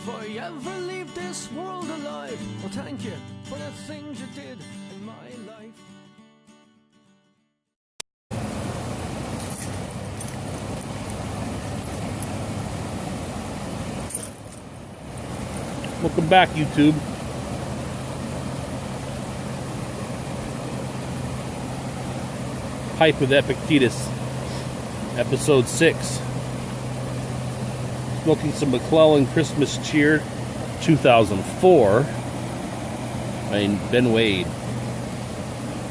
if I ever leave this world alive. Well, thank you for the things you did in my life. Welcome back, YouTube. Pipe with Epictetus, episode 6. Smoking some McClellan Christmas Cheer 2004 by Ben Wade.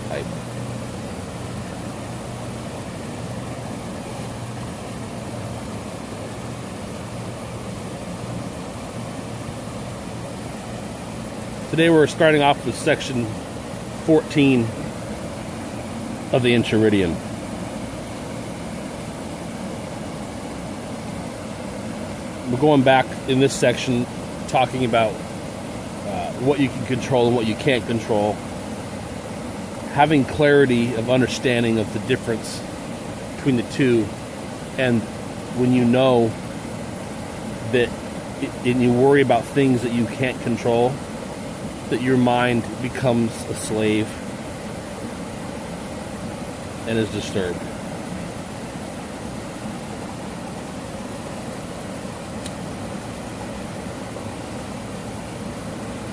Pipe. Today we're starting off with section 14 of the Enchiridion. We're going back in this section talking about what you can control and what you can't control. Having clarity of understanding of the difference between the two, and when you know that and you worry about things that you can't control, that your mind becomes a slave and is disturbed.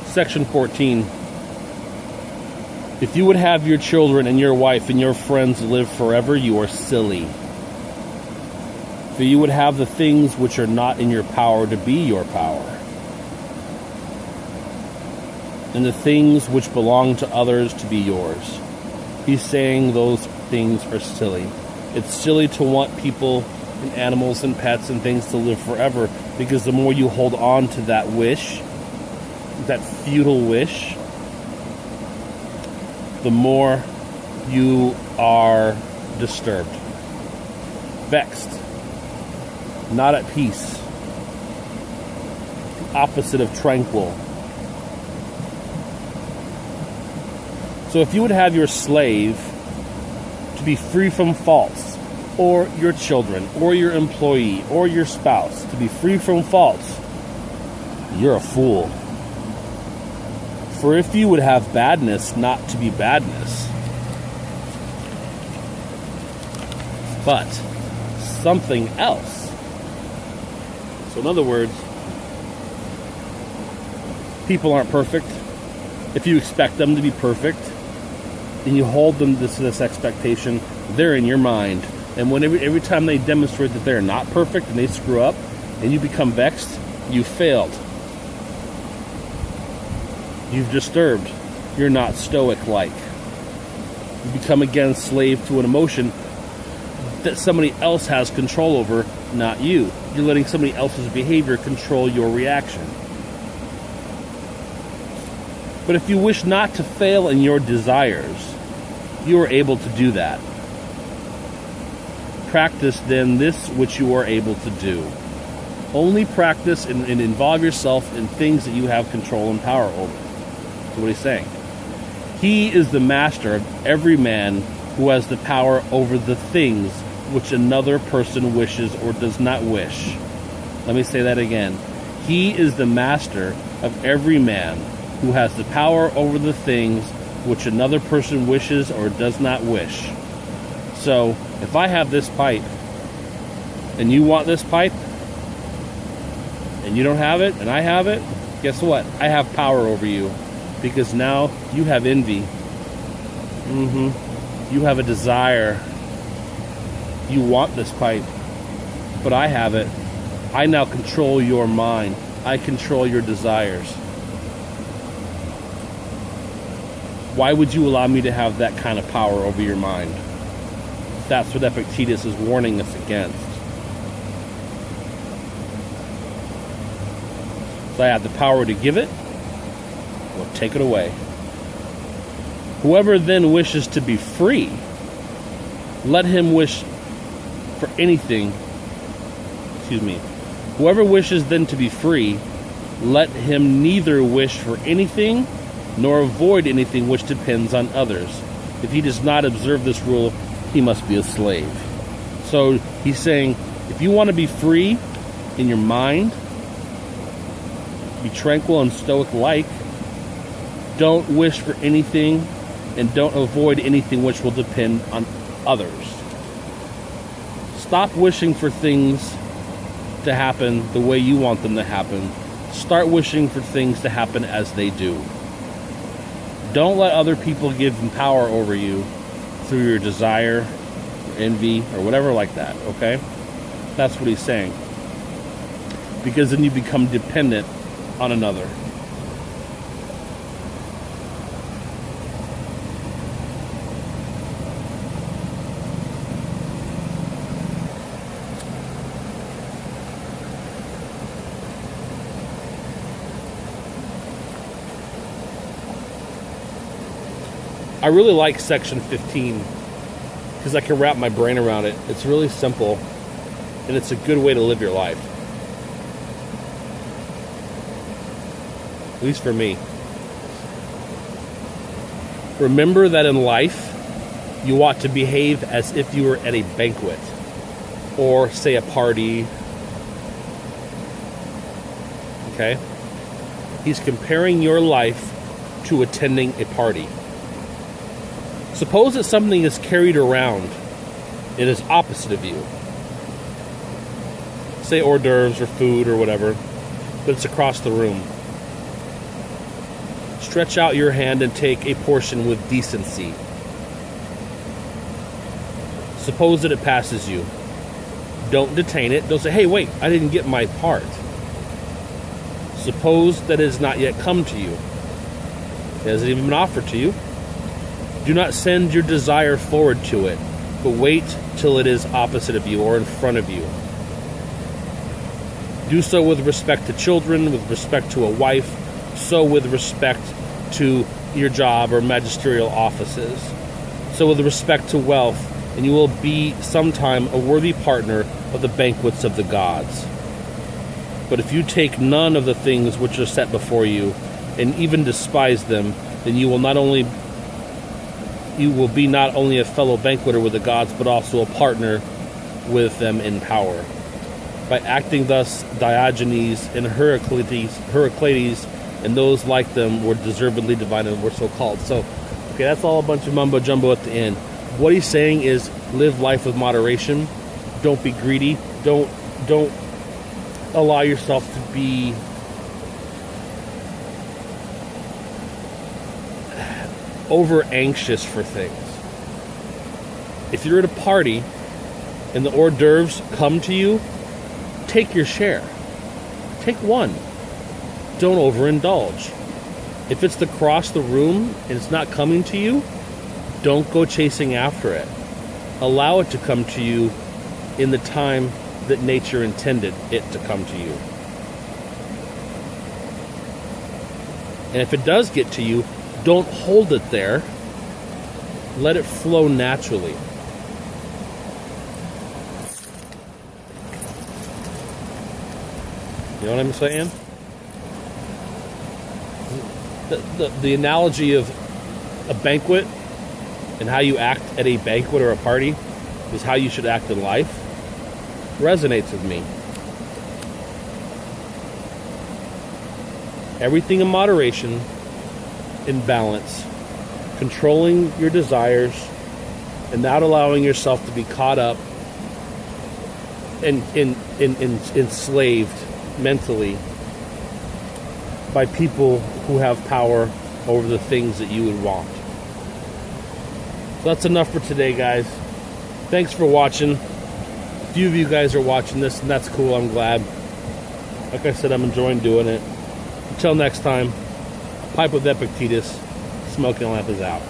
Section 14. If you would have your children and your wife and your friends live forever, you are silly. For you would have the things which are not in your power to be your power, and the things which belong to others to be yours. He's saying those things are silly. It's silly to want people and animals and pets and things to live forever, because the more you hold on to that wish, that futile wish, the more you are disturbed, vexed, not at peace, the opposite of tranquil. So if you would have your slave to be free from faults, or your children, or your employee, or your spouse to be free from faults, you're a fool. For if you would have badness not to be badness, but something else. So in other words, people aren't perfect. If you expect them to be perfect, and you hold them to this expectation, they're in your mind. And when every time they demonstrate that they're not perfect and they screw up, and you become vexed, you failed. You've disturbed. You're not stoic-like. You become again slave to an emotion that somebody else has control over, not you. You're letting somebody else's behavior control your reaction. But if you wish not to fail in your desires, you are able to do that. Practice then this which you are able to do. Only practice and involve yourself in things that you have control and power over. That's what he's saying. He is the master of every man who has the power over the things which another person wishes or does not wish. Let me say that again. He is the master of every man who has the power over the things which another person wishes or does not wish. So, if I have this pipe, and you want this pipe, and you don't have it, and I have it, guess what? I have power over you, because now you have envy. You have a desire. You want this pipe, but I have it. I now control your mind. I control your desires. Why would you allow me to have that kind of power over your mind? That's what Epictetus is warning us against. So I have the power to give it or take it away. Whoever then wishes to be free, let him wish for anything. Whoever wishes then to be free, let him neither wish for anything nor avoid anything which depends on others. If he does not observe this rule, he must be a slave. So he's saying, if you want to be free in your mind, Be tranquil and stoic-like. Don't wish for anything, and don't avoid anything which will depend on others. Stop wishing for things to happen the way you want them to happen. Start wishing for things to happen as they do. Don't let other people give them power over you through your desire, your envy, or whatever like that, okay? That's what he's saying. Because then you become dependent on another. I really like section 15 because I can wrap my brain around it. It's really simple, and it's a good way to live your life. At least for me. Remember that in life, you ought to behave as if you were at a banquet or, say, a party. Okay? He's comparing your life to attending a party. Suppose that something is carried around. It is opposite of you. Say hors d'oeuvres or food or whatever, but it's across the room. Stretch out your hand and take a portion with decency. Suppose that it passes you. Don't detain it. Don't say, hey, wait, I didn't get my part. Suppose that it has not yet come to you. It hasn't even been offered to you. Do not send your desire forward to it, but wait till it is opposite of you or in front of you. Do so with respect to children, with respect to a wife, so with respect to your job or magisterial offices, so with respect to wealth, and you will be sometime a worthy partner of the banquets of the gods. But if you take none of the things which are set before you, and even despise them, then you will be not only a fellow banqueter with the gods, but also a partner with them in power. By acting thus, Diogenes and Heraclitus and those like them were deservedly divine and were so called. So, okay, that's all a bunch of mumbo jumbo at the end. What he's saying is live life with moderation. Don't be greedy. Don't allow yourself to be over anxious for things. If you're at a party and the hors d'oeuvres come to you, take your share. Take one. Don't overindulge. If it's across the room and it's not coming to you, don't go chasing after it. Allow it to come to you in the time that nature intended it to come to you. And if it does get to you, don't hold it there. Let it flow naturally. You know what I'm saying? The analogy of a banquet and how you act at a banquet or a party is how you should act in life resonates with me. Everything in moderation, in balance, controlling your desires and not allowing yourself to be caught up and enslaved mentally by people who have power over the things that you would want. So that's enough for today, guys. Thanks for watching. A few of you guys are watching this, and that's cool. I'm glad. Like I said, I'm enjoying doing it. Until next time, Pipe with Epictetus. Smoking Lamp is out.